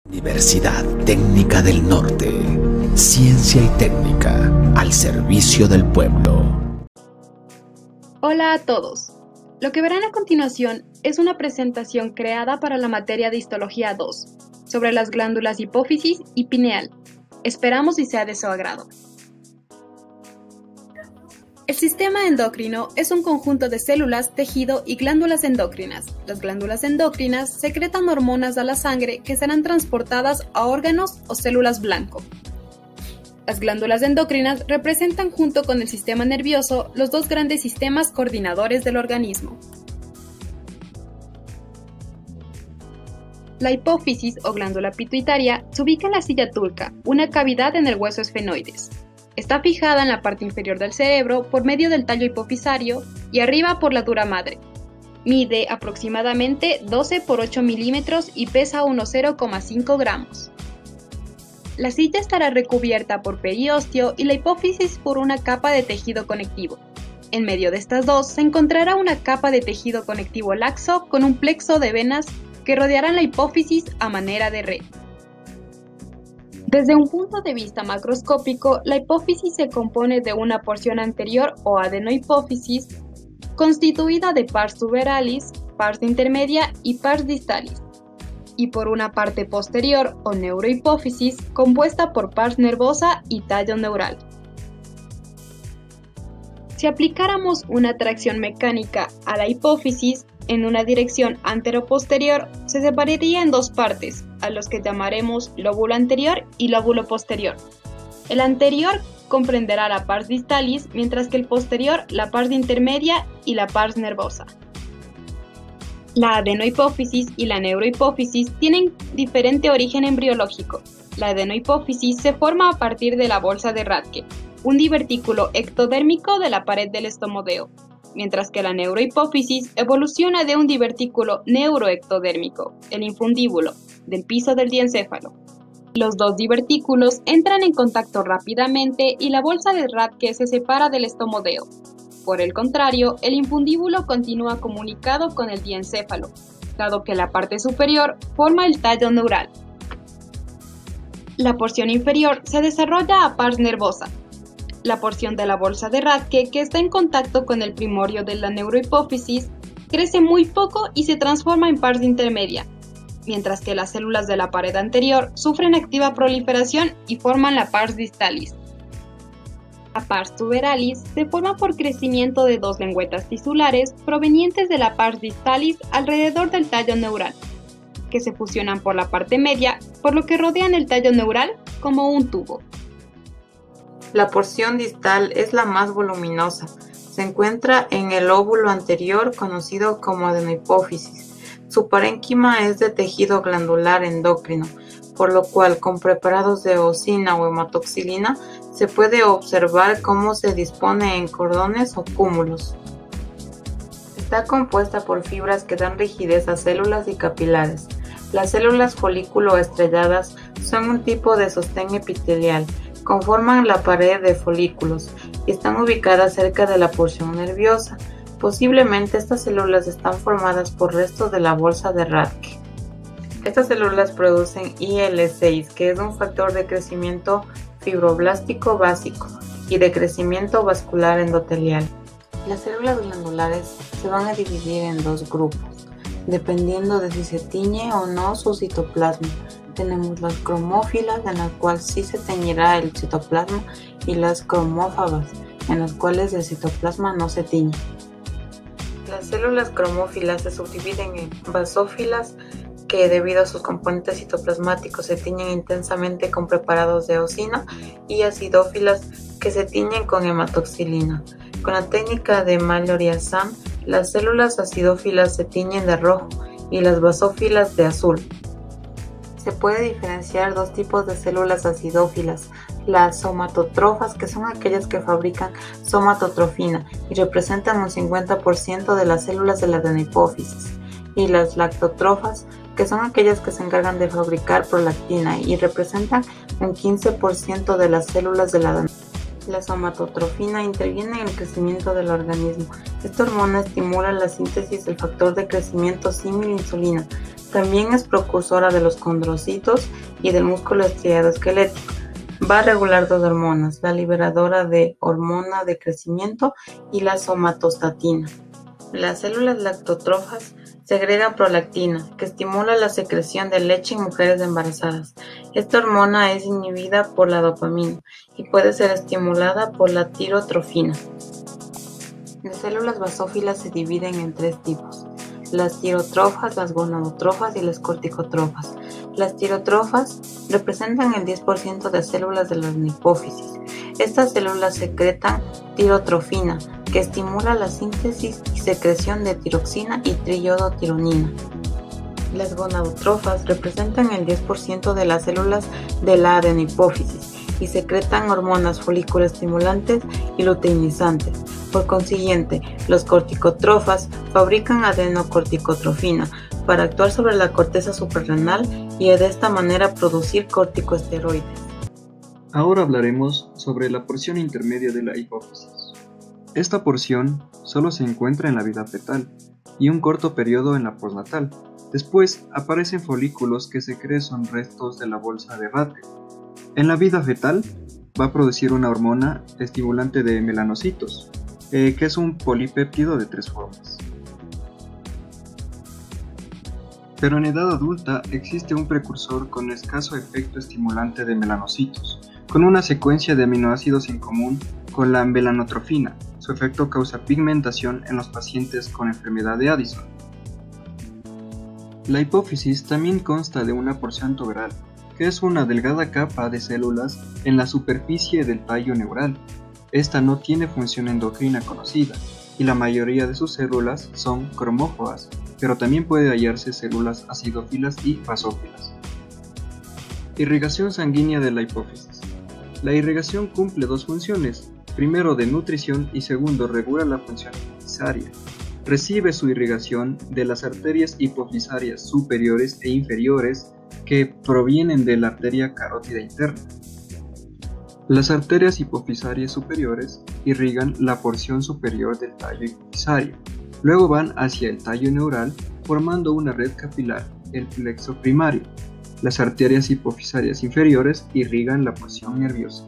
Universidad Técnica del Norte. Ciencia y técnica al servicio del pueblo. Hola a todos. Lo que verán a continuación es una presentación creada para la materia de Histología 2 sobre las glándulas hipófisis y pineal. Esperamos y sea de su agrado. El sistema endocrino es un conjunto de células, tejido y glándulas endocrinas. Las glándulas endocrinas secretan hormonas a la sangre que serán transportadas a órganos o células blanco. Las glándulas endocrinas representan junto con el sistema nervioso los dos grandes sistemas coordinadores del organismo. La hipófisis o glándula pituitaria se ubica en la silla turca, una cavidad en el hueso esfenoides. Está fijada en la parte inferior del cerebro por medio del tallo hipofisario y arriba por la dura madre. Mide aproximadamente 12 por 8 milímetros y pesa unos 0,5 gramos. La silla estará recubierta por periósteo y la hipófisis por una capa de tejido conectivo. En medio de estas dos se encontrará una capa de tejido conectivo laxo con un plexo de venas que rodearán la hipófisis a manera de red. Desde un punto de vista macroscópico, la hipófisis se compone de una porción anterior o adenohipófisis constituida de pars tuberalis, pars intermedia y pars distalis, y por una parte posterior o neurohipófisis compuesta por pars nervosa y tallo neural. Si aplicáramos una tracción mecánica a la hipófisis en una dirección antero-posterior, se separaría en dos partes, a los que llamaremos lóbulo anterior y lóbulo posterior. El anterior comprenderá la pars distalis, mientras que el posterior la pars intermedia y la pars nervosa. La adenohipófisis y la neurohipófisis tienen diferente origen embriológico. La adenohipófisis se forma a partir de la bolsa de Rathke, un divertículo ectodérmico de la pared del estomodeo, mientras que la neurohipófisis evoluciona de un divertículo neuroectodérmico, el infundíbulo, del piso del diencéfalo. Los dos divertículos entran en contacto rápidamente y la bolsa de Rathke se separa del estomodeo. Por el contrario, el infundíbulo continúa comunicado con el diencéfalo, dado que la parte superior forma el tallo neural. La porción inferior se desarrolla a pars nervosa. La porción de la bolsa de Rathke que está en contacto con el primorio de la neurohipófisis crece muy poco y se transforma en pars intermedia, mientras que las células de la pared anterior sufren activa proliferación y forman la pars distalis. La pars tuberalis se forma por crecimiento de dos lengüetas tisulares provenientes de la pars distalis alrededor del tallo neural, que se fusionan por la parte media, por lo que rodean el tallo neural como un tubo. La porción distal es la más voluminosa. Se encuentra en el lóbulo anterior, conocido como adenohipófisis. Su parénquima es de tejido glandular endocrino, por lo cual con preparados de eosina o hematoxilina se puede observar cómo se dispone en cordones o cúmulos. Está compuesta por fibras que dan rigidez a células y capilares. Las células folículo estrelladas son un tipo de sostén epitelial. Conforman la pared de folículos y están ubicadas cerca de la porción nerviosa. Posiblemente estas células están formadas por restos de la bolsa de Rathke. Estas células producen IL-6, que es un factor de crecimiento fibroblástico básico y de crecimiento vascular endotelial. Las células glandulares se van a dividir en dos grupos, dependiendo de si se tiñe o no su citoplasma. Tenemos las cromófilas, en las cuales sí se teñirá el citoplasma, y las cromófagas, en las cuales el citoplasma no se tiñe. Las células cromófilas se subdividen en basófilas, que debido a sus componentes citoplasmáticos se tiñen intensamente con preparados de eosina, y acidófilas, que se tiñen con hematoxilina. Con la técnica de Mallory-Assam, las células acidófilas se tiñen de rojo y las basófilas de azul. Se puede diferenciar dos tipos de células acidófilas: las somatotrofas, que son aquellas que fabrican somatotrofina y representan un 50% de las células de la adenohipófisis, y las lactotrofas, que son aquellas que se encargan de fabricar prolactina y representan un 15% de las células de la adenohipófisis. La somatotrofina interviene en el crecimiento del organismo. Esta hormona estimula la síntesis del factor de crecimiento símil insulina, También es precursora de los condrocitos y del músculo estriado esquelético. Va a regular dos hormonas, la liberadora de hormona de crecimiento y la somatostatina. Las células lactótrofas segregan prolactina, que estimula la secreción de leche en mujeres embarazadas. Esta hormona es inhibida por la dopamina y puede ser estimulada por la tirotrofina. Las células basófilas se dividen en tres tipos: las tirotrofas, las gonadotrofas y las corticotrofas. Las tirotrofas representan el 10% de células de la hipófisis. Estas células secretan tirotrofina, que estimula la síntesis y secreción de tiroxina y triiodotironina. Las gonadotrofas representan el 10% de las células de la adenohipófisis y secretan hormonas foliculoestimulantes y luteinizantes. Por consiguiente, los corticotrofas fabrican adenocorticotrofina para actuar sobre la corteza suprarrenal y de esta manera producir corticosteroides. Ahora hablaremos sobre la porción intermedia de la hipófisis. Esta porción solo se encuentra en la vida fetal y un corto periodo en la postnatal. Después aparecen folículos que se creen son restos de la bolsa de Vater. En la vida fetal va a producir una hormona estimulante de melanocitos, que es un polipéptido de 3 formas. Pero en edad adulta existe un precursor con escaso efecto estimulante de melanocitos, con una secuencia de aminoácidos en común con la melanotrofina. Su efecto causa pigmentación en los pacientes con enfermedad de Addison. La hipófisis también consta de una porción tuberal, que es una delgada capa de células en la superficie del tallo neural. Esta no tiene función endocrina conocida, y la mayoría de sus células son cromóforas, pero también puede hallarse células acidófilas y basófilas. Irrigación sanguínea de la hipófisis. La irrigación cumple dos funciones: primero de nutrición y segundo regula la función hipofisaria. Recibe su irrigación de las arterias hipofisarias superiores e inferiores que provienen de la arteria carótida interna. Las arterias hipofisarias superiores irrigan la porción superior del tallo hipofisario. Luego van hacia el tallo neural formando una red capilar, el plexo primario. Las arterias hipofisarias inferiores irrigan la porción nerviosa.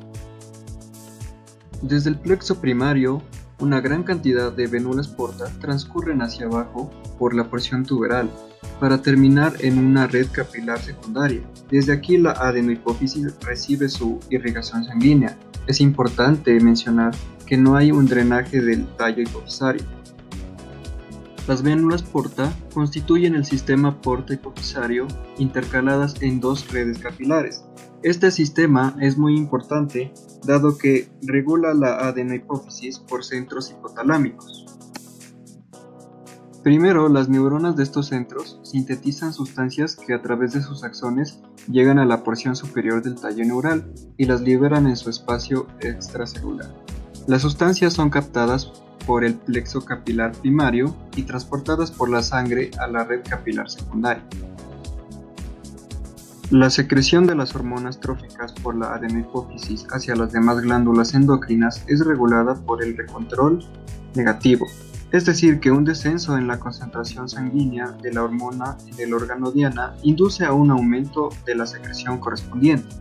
Desde el plexo primario, una gran cantidad de vénulas porta transcurren hacia abajo por la porción tuberal para terminar en una red capilar secundaria. Desde aquí la adenohipófisis recibe su irrigación sanguínea. Es importante mencionar que no hay un drenaje del tallo hipofisario. Las vénulas porta constituyen el sistema porta hipofisario intercaladas en dos redes capilares. Este sistema es muy importante dado que regula la adenohipófisis por centros hipotalámicos. Primero, las neuronas de estos centros sintetizan sustancias que a través de sus axones llegan a la porción superior del tallo neural y las liberan en su espacio extracelular. Las sustancias son captadas por el plexo capilar primario y transportadas por la sangre a la red capilar secundaria. La secreción de las hormonas tróficas por la adenohipófisis hacia las demás glándulas endocrinas es regulada por el recontrol negativo, es decir, que un descenso en la concentración sanguínea de la hormona en el órgano diana induce a un aumento de la secreción correspondiente.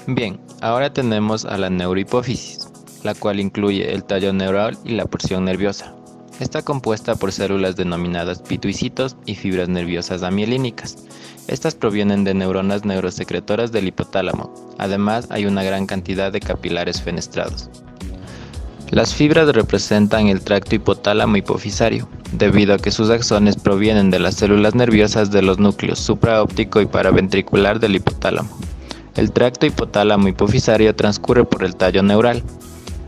Bien, ahora tenemos a la neurohipófisis, la cual incluye el tallo neural y la porción nerviosa. Está compuesta por células denominadas pituicitos y fibras nerviosas amielínicas. Estas provienen de neuronas neurosecretoras del hipotálamo. Además, hay una gran cantidad de capilares fenestrados. Las fibras representan el tracto hipotálamo hipofisario, debido a que sus axones provienen de las células nerviosas de los núcleos supraóptico y paraventricular del hipotálamo. El tracto hipotálamo hipofisario transcurre por el tallo neural.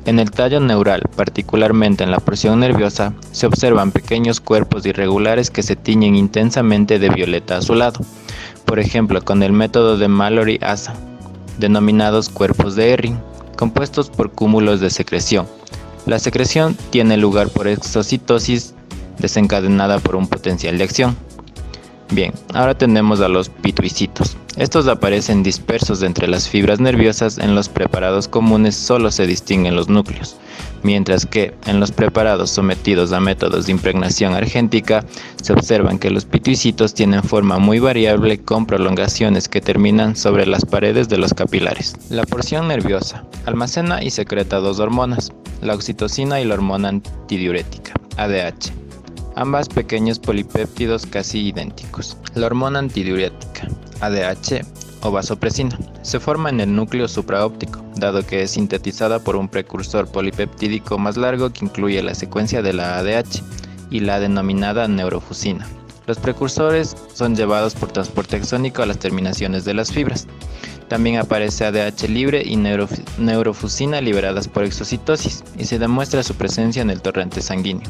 En el tallo neural, particularmente en la porción nerviosa, se observan pequeños cuerpos irregulares que se tiñen intensamente de violeta azulado, por ejemplo con el método de Mallory-Assa, denominados cuerpos de Herring, compuestos por cúmulos de secreción. La secreción tiene lugar por exocitosis desencadenada por un potencial de acción. Bien, ahora tenemos a los pituicitos. Estos aparecen dispersos entre las fibras nerviosas. En los preparados comunes solo se distinguen los núcleos, mientras que en los preparados sometidos a métodos de impregnación argéntica se observan que los pituicitos tienen forma muy variable con prolongaciones que terminan sobre las paredes de los capilares. La porción nerviosa almacena y secreta dos hormonas, la oxitocina y la hormona antidiurética, ADH. Ambas pequeños polipéptidos casi idénticos. La hormona antidiurética, ADH o vasopresina, se forma en el núcleo supraóptico, dado que es sintetizada por un precursor polipeptídico más largo que incluye la secuencia de la ADH y la denominada neurofusina. Los precursores son llevados por transporte axónico a las terminaciones de las fibras. También aparece ADH libre y neurofusina liberadas por exocitosis, y se demuestra su presencia en el torrente sanguíneo.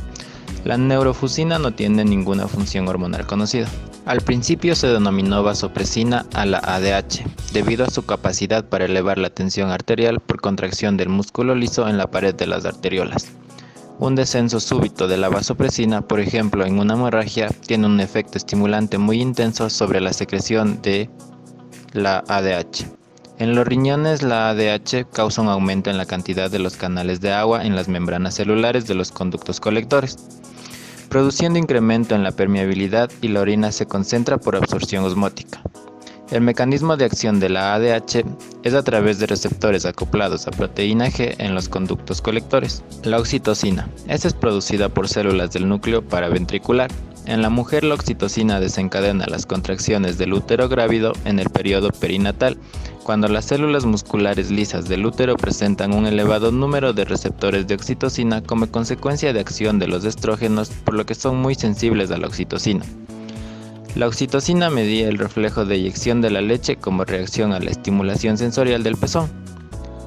La neurofusina no tiene ninguna función hormonal conocida. Al principio se denominó vasopresina a la ADH, debido a su capacidad para elevar la tensión arterial por contracción del músculo liso en la pared de las arteriolas. Un descenso súbito de la vasopresina, por ejemplo en una hemorragia, tiene un efecto estimulante muy intenso sobre la secreción de la ADH. En los riñones, la ADH causa un aumento en la cantidad de los canales de agua en las membranas celulares de los conductos colectores, produciendo incremento en la permeabilidad, y la orina se concentra por absorción osmótica. El mecanismo de acción de la ADH es a través de receptores acoplados a proteína G en los conductos colectores. La oxitocina. Esta es producida por células del núcleo paraventricular. En la mujer, la oxitocina desencadena las contracciones del útero grávido en el periodo perinatal, cuando las células musculares lisas del útero presentan un elevado número de receptores de oxitocina como consecuencia de acción de los estrógenos, por lo que son muy sensibles a la oxitocina. La oxitocina medía el reflejo de eyección de la leche como reacción a la estimulación sensorial del pezón.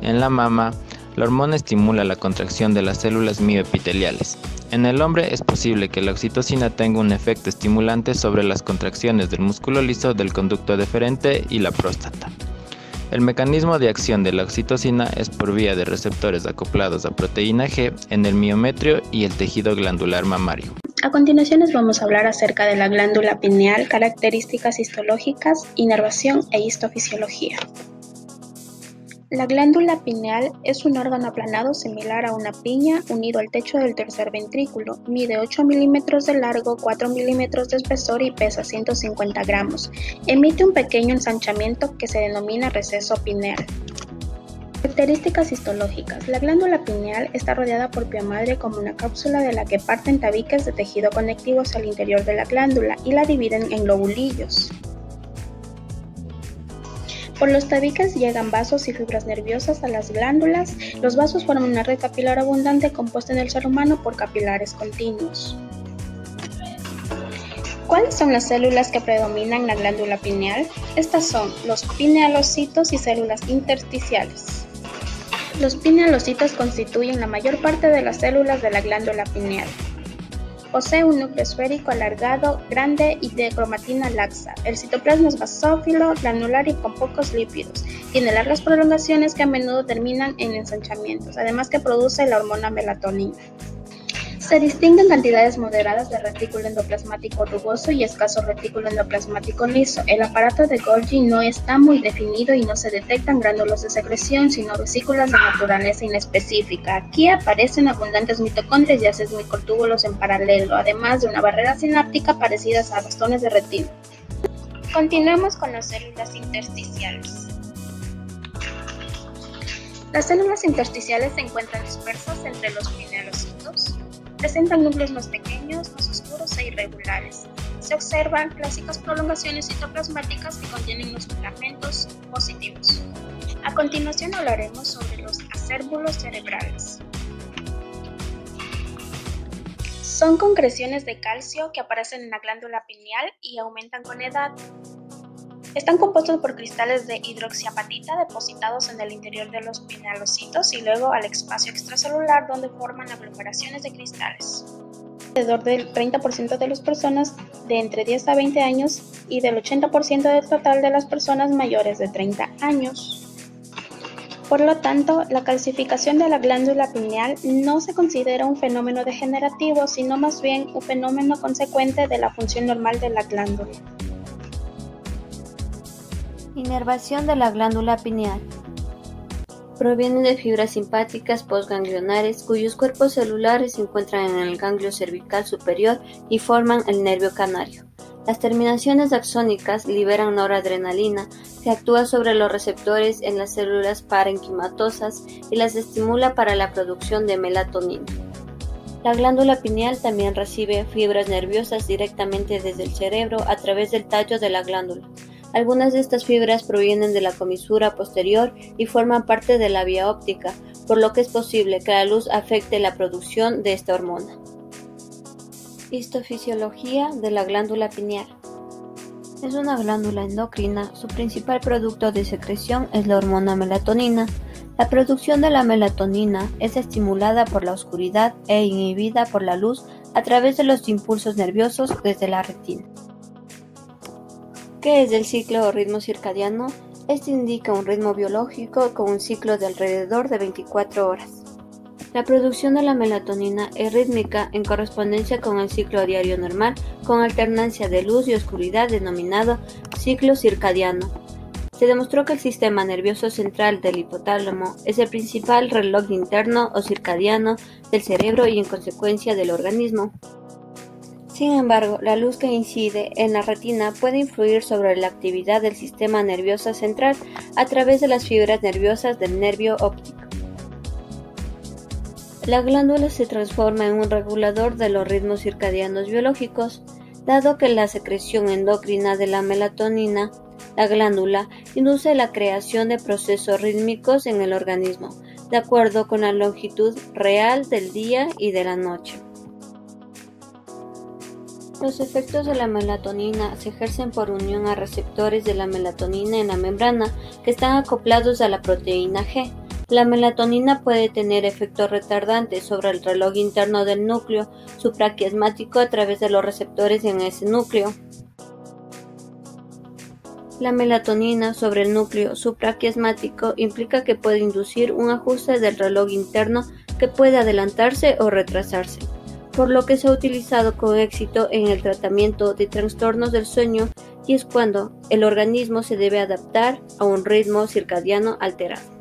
En la mama, la hormona estimula la contracción de las células mioepiteliales. En el hombre es posible que la oxitocina tenga un efecto estimulante sobre las contracciones del músculo liso del conducto deferente y la próstata. El mecanismo de acción de la oxitocina es por vía de receptores acoplados a proteína G en el miometrio y el tejido glandular mamario. A continuación les vamos a hablar acerca de la glándula pineal, características histológicas, inervación e histofisiología. La glándula pineal es un órgano aplanado similar a una piña unido al techo del tercer ventrículo. Mide 8 milímetros de largo, 4 milímetros de espesor y pesa 150 gramos. Emite un pequeño ensanchamiento que se denomina receso pineal. Características histológicas. La glándula pineal está rodeada por pia madre como una cápsula de la que parten tabiques de tejido conectivo hacia el interior de la glándula y la dividen en lobulillos. Por los tabiques llegan vasos y fibras nerviosas a las glándulas. Los vasos forman una red capilar abundante compuesta en el ser humano por capilares continuos. ¿Cuáles son las células que predominan en la glándula pineal? Estas son los pinealocitos y células intersticiales. Los pinealocitos constituyen la mayor parte de las células de la glándula pineal. Posee un núcleo esférico alargado, grande y de cromatina laxa. El citoplasma es basófilo, granular y con pocos lípidos. Tiene largas prolongaciones que a menudo terminan en ensanchamientos, además que produce la hormona melatonina. Se distinguen cantidades moderadas de retículo endoplasmático rugoso y escaso retículo endoplasmático liso. El aparato de Golgi no está muy definido y no se detectan gránulos de secreción, sino vesículas de naturaleza inespecífica. Aquí aparecen abundantes mitocondrias y haces microtúbulos en paralelo, además de una barrera sináptica parecidas a bastones de retina. Continuemos con las células intersticiales. Las células intersticiales se encuentran dispersas entre los pinealocitos. Presentan núcleos más pequeños, más oscuros e irregulares. Se observan clásicas prolongaciones citoplasmáticas que contienen los filamentos positivos. A continuación hablaremos sobre los acérbulos cerebrales. Son concreciones de calcio que aparecen en la glándula pineal y aumentan con edad. Están compuestos por cristales de hidroxiapatita depositados en el interior de los pinealocitos y luego al espacio extracelular donde forman aglomeraciones de cristales. Alrededor del 30% de las personas de entre 10 a 20 años y del 80% del total de las personas mayores de 30 años. Por lo tanto, la calcificación de la glándula pineal no se considera un fenómeno degenerativo, sino más bien un fenómeno consecuente de la función normal de la glándula. Inervación de la glándula pineal. Proviene de fibras simpáticas postganglionares cuyos cuerpos celulares se encuentran en el ganglio cervical superior y forman el nervio canario. Las terminaciones axónicas liberan noradrenalina que actúa sobre los receptores en las células parenquimatosas y las estimula para la producción de melatonina. La glándula pineal también recibe fibras nerviosas directamente desde el cerebro a través del tallo de la glándula. Algunas de estas fibras provienen de la comisura posterior y forman parte de la vía óptica, por lo que es posible que la luz afecte la producción de esta hormona. Histofisiología de la glándula pineal. Es una glándula endocrina, su principal producto de secreción es la hormona melatonina. La producción de la melatonina es estimulada por la oscuridad e inhibida por la luz a través de los impulsos nerviosos desde la retina. ¿Qué es el ciclo o ritmo circadiano? Este indica un ritmo biológico con un ciclo de alrededor de 24 horas. La producción de la melatonina es rítmica en correspondencia con el ciclo diario normal, con alternancia de luz y oscuridad denominado ciclo circadiano. Se demostró que el sistema nervioso central del hipotálamo es el principal reloj interno o circadiano del cerebro y en consecuencia del organismo. Sin embargo, la luz que incide en la retina puede influir sobre la actividad del sistema nervioso central a través de las fibras nerviosas del nervio óptico. La glándula se transforma en un regulador de los ritmos circadianos biológicos, dado que la secreción endocrina de la melatonina, la glándula induce la creación de procesos rítmicos en el organismo, de acuerdo con la longitud real del día y de la noche. Los efectos de la melatonina se ejercen por unión a receptores de la melatonina en la membrana que están acoplados a la proteína G. La melatonina puede tener efectos retardantes sobre el reloj interno del núcleo supraquiasmático a través de los receptores en ese núcleo. La melatonina sobre el núcleo supraquiasmático implica que puede inducir un ajuste del reloj interno que puede adelantarse o retrasarse, por lo que se ha utilizado con éxito en el tratamiento de trastornos del sueño y es cuando el organismo se debe adaptar a un ritmo circadiano alterado.